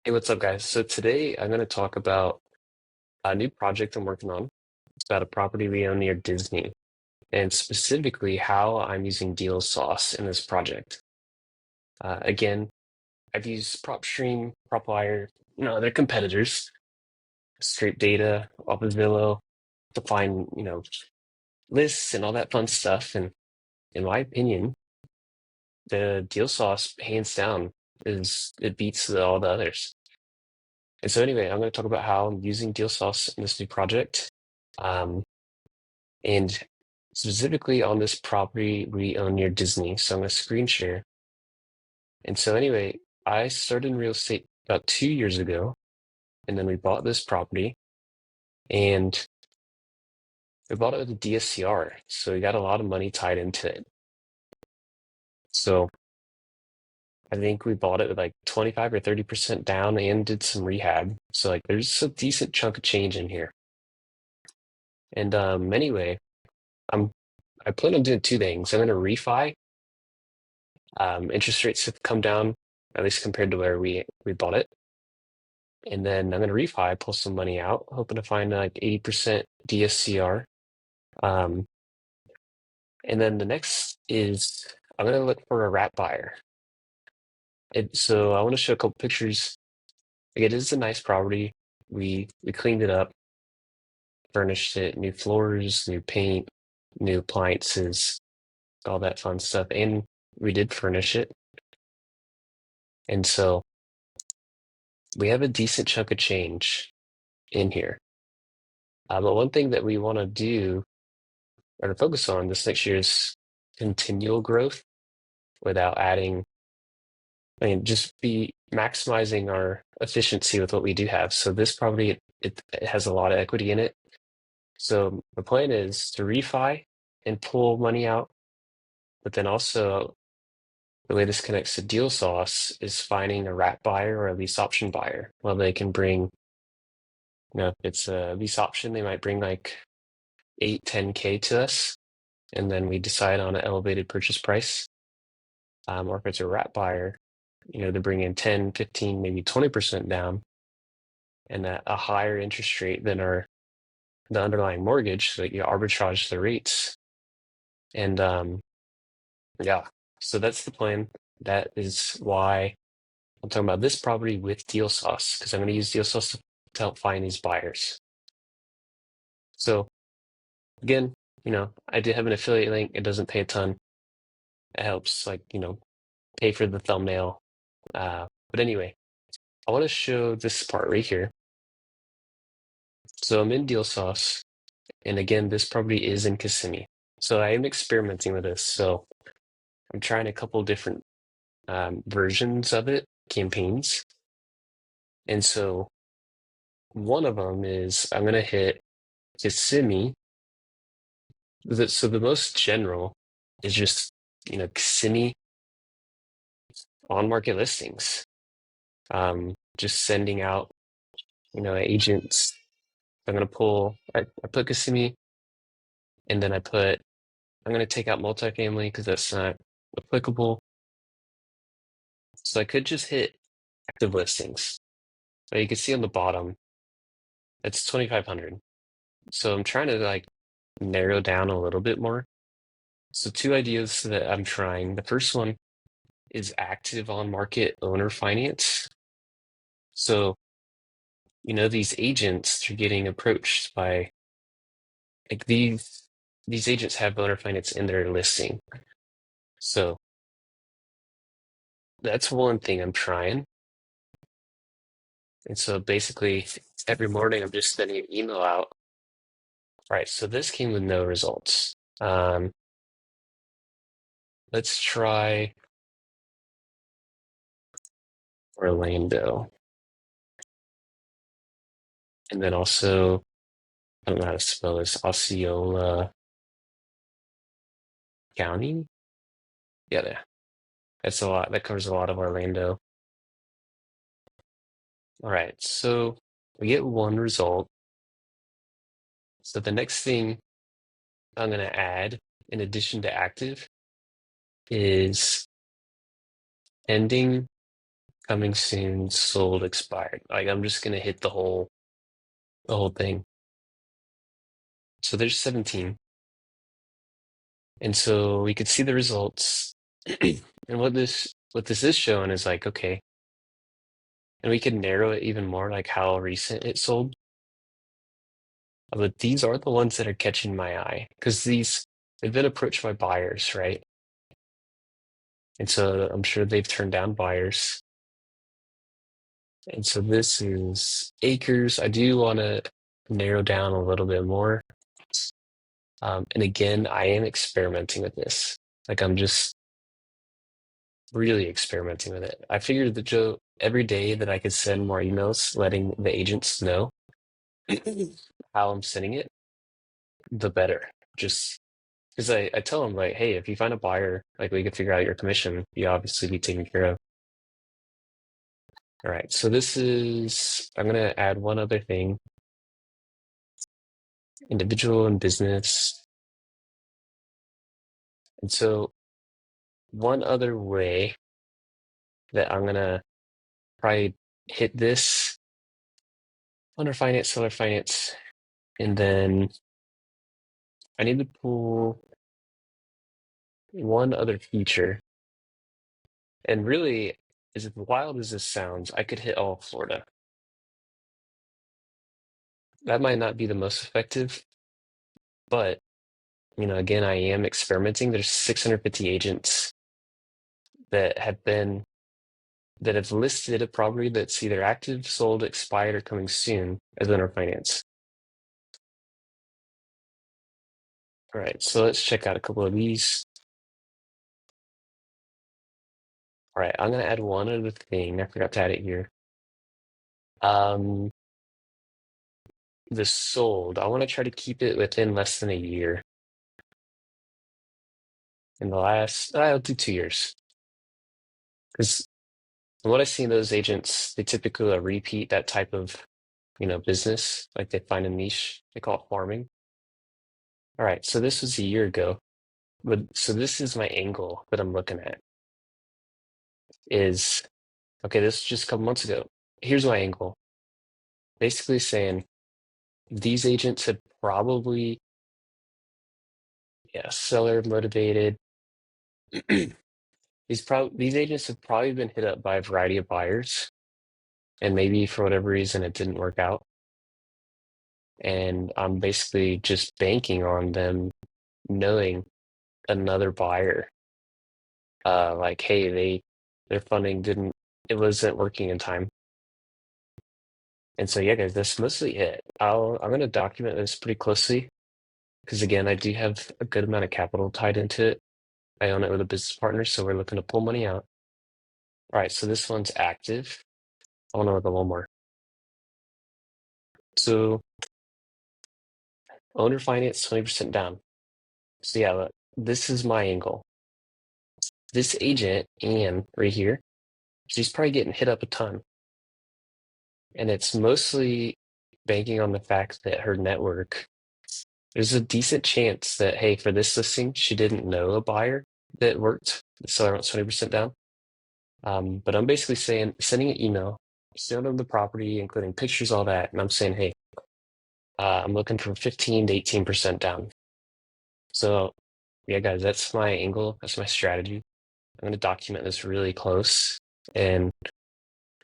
Hey, what's up, guys? So today I'm going to talk about a new project I'm working on. It's about a property we own near Disney, and specifically how I'm using deal sauce in this project. Again, I've used PropStream, PropWire, other competitors, scrape data off of Zillow to find, lists and all that fun stuff. And in my opinion, the deal sauce, hands down, is it beats all the others. And so anyway, I'm going to talk about how I'm using deal sauce in this new project. Um, and specifically on this property we own near Disney. So I'm going to screen share. And so anyway, I started in real estate about 2 years ago, and then we bought this property, and we bought it with a DSCR. So we got a lot of money tied into it. So I think we bought it with like 25 or 30% down and did some rehab. So like there's a decent chunk of change in here. And anyway, I'm I plan on doing two things. I'm going to refi. Interest rates have come down, at least compared to where we bought it. And then I'm going to refi, pull some money out, hoping to find like 80% DSCR. Um, and then the next is I'm going to look for a wrap buyer. So I want to show a couple pictures. Like, it is a nice property. We cleaned it up, furnished it, new floors, new paint, new appliances, all that fun stuff. And we did furnish it. And so we have a decent chunk of change in here. But one thing that we want to do or to focus on this next year is continual growth without adding, just be maximizing our efficiency with what we do have. So this property, it has a lot of equity in it. So the plan is to refi and pull money out, but then also the way this connects to deal sauce is finding a wrap buyer or a lease option buyer. Well, they can bring, if it's a lease option, they might bring like 8, 10K to us, and then we decide on an elevated purchase price. Or if it's a wrap buyer, they bring in 10, 15, maybe 20% down, and at a higher interest rate than the underlying mortgage, so that you arbitrage the rates. And yeah, so that's the plan. That is why I'm talking about this property with deal sauce, because I'm going to use deal sauce to help find these buyers. So again, I do have an affiliate link. It doesn't pay a ton. It helps, like, pay for the thumbnail. But anyway, I want to show this part right here. So I'm in deal sauce, and again, this property is in Kissimmee. So I am experimenting with this. So I'm trying a couple different versions of it, campaigns. And so one of them is I'm going to hit Kissimmee. So the most general is just, Kissimmee on market listings. Just sending out, agents. I'm going to pull, I put Kissimmee, and then I'm going to take out multifamily because that's not applicable. So I could just hit active listings. But you can see on the bottom, it's 2,500. So I'm trying to like narrow down a little bit more. So two ideas that I'm trying. The first one is active on market owner finance. So, these agents are getting approached by, like, these agents have owner finance in their listing. So that's one thing I'm trying. And so basically every morning I'm just sending an email out. All right, so this came with no results. Let's try Orlando. And then also, I don't know how to spell this, Osceola County? Yeah, that's a lot. That covers a lot of Orlando. All right, so we get one result. So the next thing I'm going to add, in addition to active, is pending coming soon, sold, expired. Like I'm just gonna hit the whole thing. So there's 17. And so we could see the results. And what this is showing is like, okay, and we can narrow it even more, like how recent it sold. But these are the ones that are catching my eye because they've been approached by buyers, right? And so I'm sure they've turned down buyers. And so this is acres. I do want to narrow down a little bit more. And again, I am experimenting with this. Like I'm just really experimenting with it. I figured that Joe, every day that I could send more emails letting the agents know how I'm sending it, the better. Just because I tell them like, hey, if you find a buyer, like we could figure out your commission, you obviously be taken care of. All right, so I'm gonna add one other thing, individual and business. And so one other way that I'm gonna probably hit this owner finance, seller finance, and then I need to pull one other feature. And really, as wild as this sounds, I could hit all of Florida. That might not be the most effective, but again, I am experimenting. There's 650 agents that have listed a property that's either active, sold, expired, or coming soon as owner finance. All right, so let's check out a couple of these. All right, I'm gonna add one other thing. I forgot to add it here. Um, the sold. I want to try to keep it within less than a year. In the last, I'll do 2 years. Because what I see in those agents, they typically repeat that type of, business. Like they find a niche. They call it farming. All right, so this was a year ago. But so this is my angle that I'm looking at is, okay, this is just a couple months ago. Here's my angle. Basically saying these agents had probably, yeah, seller motivated. These agents have probably been hit up by a variety of buyers, and maybe for whatever reason it didn't work out. And I'm basically just banking on them knowing another buyer. Like, hey, their funding it wasn't working in time. And so yeah, guys, that's mostly it. I'm gonna document this pretty closely because again, I do have a good amount of capital tied into it. I own it with a business partner, so we're looking to pull money out. All right, so this one's active. I want to look a little more. So owner finance 20% down. So yeah, look, this is my angle. This agent, Anne, right here, she's probably getting hit up a ton. And it's mostly banking on the fact that her network, there's a decent chance that, hey, for this listing, she didn't know a buyer that worked. The seller wants 20% down. But I'm basically sending an email, showing them the property, including pictures, all that. And I'm saying, hey, I'm looking for 15 to 18% down. So yeah, guys, that's my angle. That's my strategy. I'm going to document this really close. And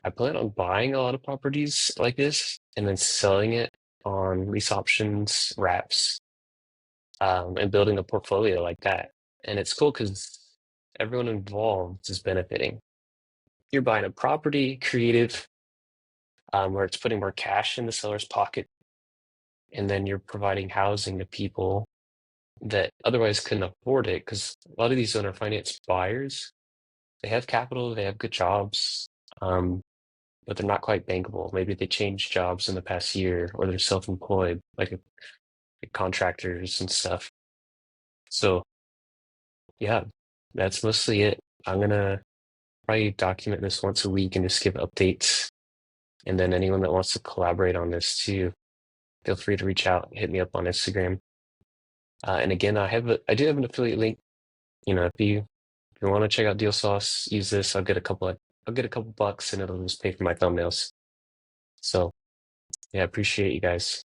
I plan on buying a lot of properties like this and then selling it on lease options, wraps, and building a portfolio like that. And it's cool because everyone involved is benefiting. You're buying a property, creative, where it's putting more cash in the seller's pocket, and then you're providing housing to people that otherwise couldn't afford it. Because a lot of these owner finance buyers, they have capital, they have good jobs, but they're not quite bankable. Maybe they changed jobs in the past year, or they're self-employed, like contractors and stuff. So yeah, that's mostly it. I'm gonna probably document this once a week and just give updates. And then anyone that wants to collaborate on this too, feel free to reach out, hit me up on Instagram. And again, I do have an affiliate link. If you want to check out Deal Sauce, use this. I'll get a couple of I'll get a couple bucks and it'll just pay for my thumbnails. So yeah, I appreciate you guys.